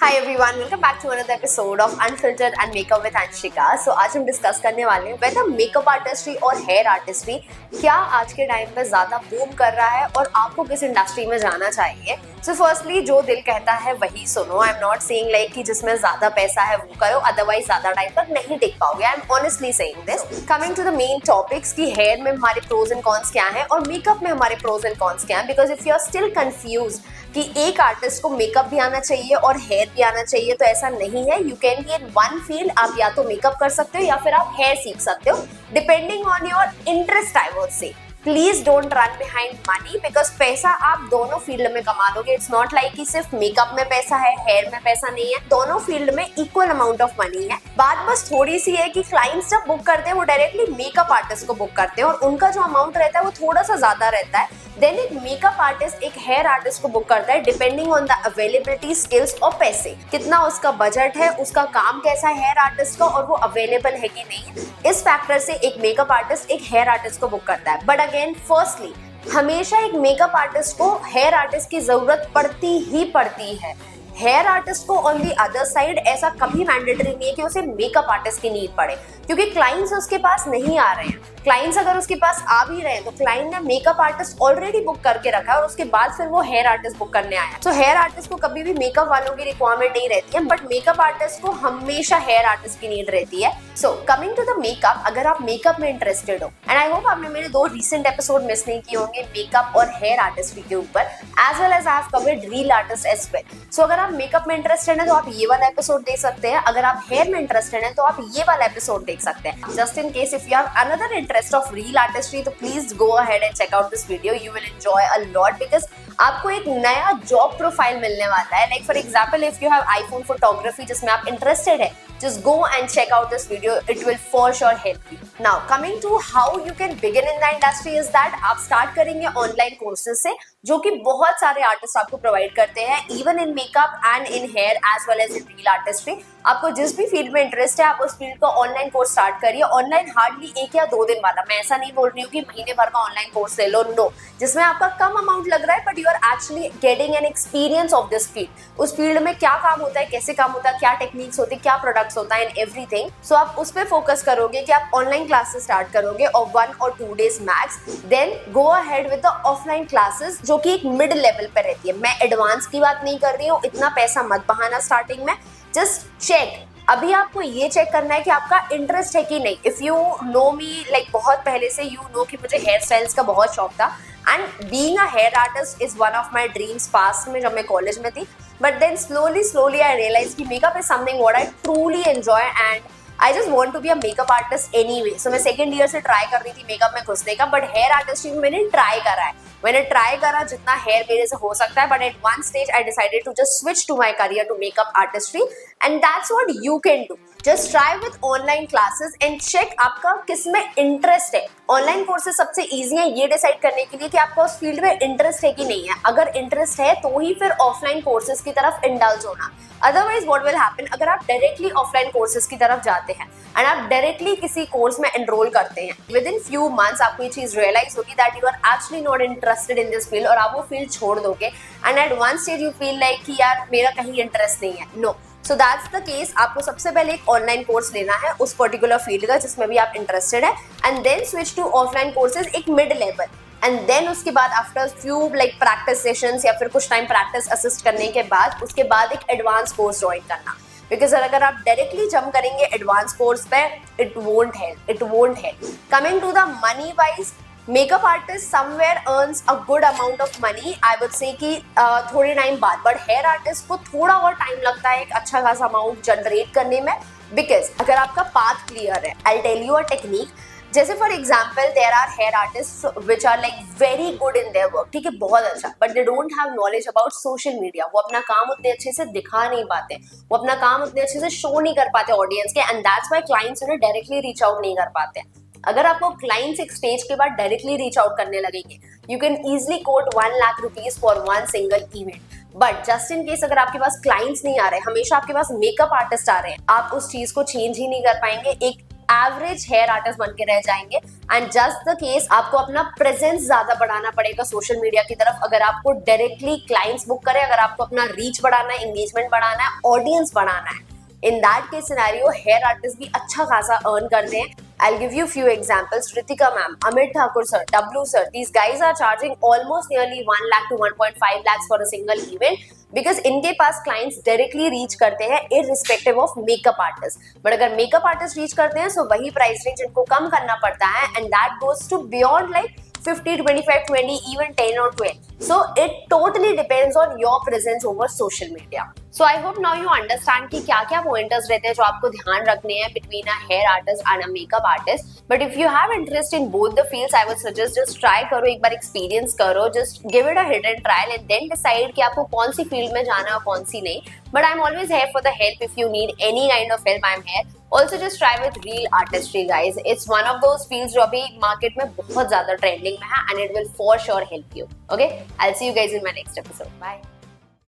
Hi everyone, welcome back to another episode of unfiltered and makeup with Anshika. So आज हम discuss करने वाले हैं वेदर मेकअप आर्टिस्ट्री और हेयर आर्टिस्ट्री क्या आज के टाइम पे ज्यादा बूम कर रहा है और आपको किस इंडस्ट्री में जाना चाहिए। सो फर्स्टली जो दिल कहता है वही सुनो। I am not saying like कि जिसमें ज्यादा पैसा है वो करो, अदरवाइज ज्यादा टाइम तक नहीं टिक पाओगे। I am honestly saying this. Coming to the main topics कि हेयर में हमारे प्रोज एंड कॉन्स क्या हैं और मेकअप में हमारे प्रोज एंड कॉन्स क्या हैं, because if you are still confuse कि एक आर्टिस्ट को मेकअप भी आना चाहिए और हेयर भी आना चाहिए, तो ऐसा नहीं है। You can be in one field. आप या तो मेकअप कर सकते हो या फिर आप हेयर सीख सकते हो, depending on your interest. I would से please don't run behind money, because पैसा आप दोनों फील्ड में कमा लोगे। इट्स नॉट लाइक कि सिर्फ मेकअप में पैसा है, हेयर में पैसा नहीं है। दोनों फील्ड में इक्वल अमाउंट ऑफ मनी है। बात बस थोड़ी सी है कि क्लाइंट्स जब बुक करते हैं वो डायरेक्टली मेकअप आर्टिस्ट को बुक करते हैं और उनका जो अमाउंट रहता है वो थोड़ा सा ज्यादा रहता है। देन एक मेकअप आर्टिस्ट एक हेयर आर्टिस्ट को बुक करता है, depending on the availability, skills और पैसे, कितना उसका बजट है, उसका काम कैसा है हेयर आर्टिस्ट का और वो अवेलेबल है कि नहीं। इस फैक्टर से एक मेकअप आर्टिस्ट एक हेयर आर्टिस्ट को बुक करता है। बट अगेन फर्स्टली हमेशा एक मेकअप आर्टिस्ट को हेयर आर्टिस्ट की जरूरत पड़ती ही पड़ती है। हेयर आर्टिस्ट को ऑन दी अदर साइड ऐसा कभी मैंडेटरी नहीं है कि उसे मेकअप आर्टिस्ट की नीड पड़े, क्योंकि क्लाइंट्स उसके पास नहीं आ रहे हैं। क्लाइंट्स अगर उसके पास आ भी रहे हैं तो क्लाइंट ने मेकअप आर्टिस्ट ऑलरेडी बुक करके रखा है और उसके बाद फिर वो हेयर आर्टिस्ट बुक करने आया। तो हेयर आर्टिस्ट को कभी भी मेकअप वालों की रिक्वायरमेंट नहीं रहती है, बट मेकअप आर्टिस्ट को हमेशा हेयर आर्टिस्ट की नीड रहती है। So coming to the makeup, अगर आप मेकअप में इंटरेस्टेड हो, एंड आई होप आपने मेरे 2 रिसेंट एपिसोड मिस नहीं किए होंगे मेकअप और हेयर आर्टिस्ट्री के ऊपर, as well as I have covered reel artist as well. So अगर आप मेकअप में इंटरेस्टेड हैं तो आप ये वाला एपिसोड देख सकते हैं। अगर आप हेयर में इंटरेस्टेड हैं तो आप ये वाला एपिसोड देख सकते हैं। Just in case if you have another interest of real artistry, तो please go ahead and check out this video. You will enjoy a lot because आपको एक नया जॉब प्रोफाइल मिलने वाला है। Like for example, if you have iPhone photography जिसमें आप interested है, just go and check out this video. It will for sure help you. Now coming to how you can begin in the industry is that आप start करेंगे online courses से, जो कि बहुत सारे आर्टिस्ट आपको प्रोवाइड करते हैं, even in makeup and in hair as well as in reel artistry. आपको जिस भी फील्ड में इंटरेस्ट है आप उस फील्ड का ऑनलाइन कोर्स स्टार्ट करिए। ऑनलाइन हार्डली 1 या 2 दिन वाला, मैं ऐसा नहीं बोल रही हूँ कि महीने भर का ऑनलाइन कोर्स ले लो, नो, जिसमें आपका कम अमाउंट लग रहा है but you are actually getting an experience of this field. उस फील्ड में क्या काम होता है, कैसे काम होता है, क्या टेक्निक्स होती है, क्या प्रोडक्ट्स होता है एंड एवरीथिंग। सो आप उस पर फोकस करोगे कि आप ऑनलाइन क्लासेस स्टार्ट करोगे और 1 और 2 days max. Then go ahead with the offline classes, जो कि एक मिड लेवल पे रहती है। मैं एडवांस की बात नहीं कर रही हूँ, इतना पैसा मत बहाना स्टार्टिंग में। जस्ट चेक, अभी आपको ये चेक करना है कि आपका इंटरेस्ट है कि नहीं। If you know me like बहुत पहले से, यू नो कि मुझे हेयर स्टाइल्स का बहुत शौक था and being a hair artist is one of my dreams past में, जब मैं कॉलेज में थी। But then slowly I realise कि makeup is something what I truly enjoy and I just want to be a makeup artist anyway. So मैं second year से try कर रही थी मेकअप में घुसने का, बट हेयर आर्टिस्ट्री में मैंने ट्राई करा है। मैंने ट्राई करा जितना हेयर मेरे से हो सकता है, but at one stage I decided to just switch to my career to makeup artistry and that's what you can do. Just try with online classes and check आपका किस में इंटरेस्ट है। ऑनलाइन कोर्सेज सबसे easy है ये decide करने के लिए कि आपका उस फील्ड में इंटरेस्ट है कि नहीं है। अगर इंटरेस्ट है तो ही फिर ऑफलाइन कोर्सेज की तरफ इंडल्ज होना। अदरवाइज व्हाट विल हैपन, अगर आप डायरेक्टली ऑफलाइन कोर्सेज की तरफ जाते हैं एंड आप डायरेक्टली किसी कोर्स में एनरोल करते हैं, विद इन फ्यू मंथ्स आपको ये चीज रियलाइज होगी that you are actually not interested in this field और आप वो फील्ड छोड़ दोगे and at one stage you feel like कि यार मेरा कहीं इंटरेस्ट नहीं है। No, so that's the case. आपको सबसे पहले एक ऑनलाइन कोर्स लेना है उस पर्टिकुलर फील्ड का जिसमें भी आप इंटरेस्टेड है and then switch to offline courses एक मिड लेवल एंड देन उसके बाद after few like practice sessions या फिर कुछ टाइम प्रैक्टिस असिस्ट करने के बाद उसके बाद एक एडवांस कोर्स ज्वाइन करना। बिकॉज अगर आप डायरेक्टली जंप करेंगे एडवांस कोर्स पे, it won't help. Coming to the money wise, makeup artist somewhere earns a good amount of money, I would say कि थोड़े टाइम बाद, बट हेयर आर्टिस्ट को थोड़ा और टाइम लगता है एक अच्छा खासा अमाउंट जनरेट करने में। बिकॉज अगर आपका पाथ क्लियर है, I tell you a technique. जैसे for example there are hair artist which are like very good in their work, ठीक है, बहुत अच्छा, but they don't have knowledge about social media. वो अपना काम उतने अच्छे से दिखा नहीं पाते, वो अपना काम उतने अच्छे से शो नहीं कर पाते ऑडियंस के, एंड दैट्स व्हाई क्लाइंट्स उन्हें डायरेक्टली रीच आउट नहीं कर पाते। अगर आपको क्लाइंट्स एक स्टेज के बाद डायरेक्टली रीच आउट करने लगेंगे, you can easily quote 1 lakh rupees for 1 single event. But just in case अगर आपके पास क्लाइंट्स नहीं आ रहे, हमेशा आपके पास मेकअप आर्टिस्ट आ रहे हैं, आप उस चीज को चेंज ही नहीं कर पाएंगे। एक एवरेज हेयर आर्टिस्ट बन के रह जाएंगे। एंड जस्ट द केस आपको अपना प्रेजेंस ज्यादा बढ़ाना पड़ेगा सोशल मीडिया की तरफ, अगर आपको डायरेक्टली क्लाइंट्स बुक करे, अगर आपको अपना रीच बढ़ाना है, एंगेजमेंट बढ़ाना है, ऑडियंस बढ़ाना है। In that case scenario, hair artists भी अच्छा खासा earn करते हैं। I'll give you few examples. Ritika ma'am, Amit Thakur sir, W sir, these guys are charging almost nearly 1 lakh to 1.5 lakhs for a single event because इनके पास clients directly reach करते हैं irrespective of makeup artist. But अगर makeup artist reach करते हैं so वही price range इनको कम करना पड़ता है and that goes to beyond like 50, 25, 20, even 10 or 12. So it totally depends on your presence over social media. So I hope now you understand कि क्या-क्या pointers रहते हैं जो आपको ध्यान रखने हैं between a hair artist and a makeup artist. But if you have interest in both the fields, I would suggest just try करो, एक बार experience करो, just give it a hit and trial and then decide कि आपको कौन सी field में जाना है और कौन सी नहीं. But I'm always here for the help if you need any kind of help. I'm here. Also just try with real artistry, guys. It's one of those fields जो अभी market में बहुत ज़्यादा trending में है and it will for sure help you. Okay? I'll see you guys in my next episode. Bye.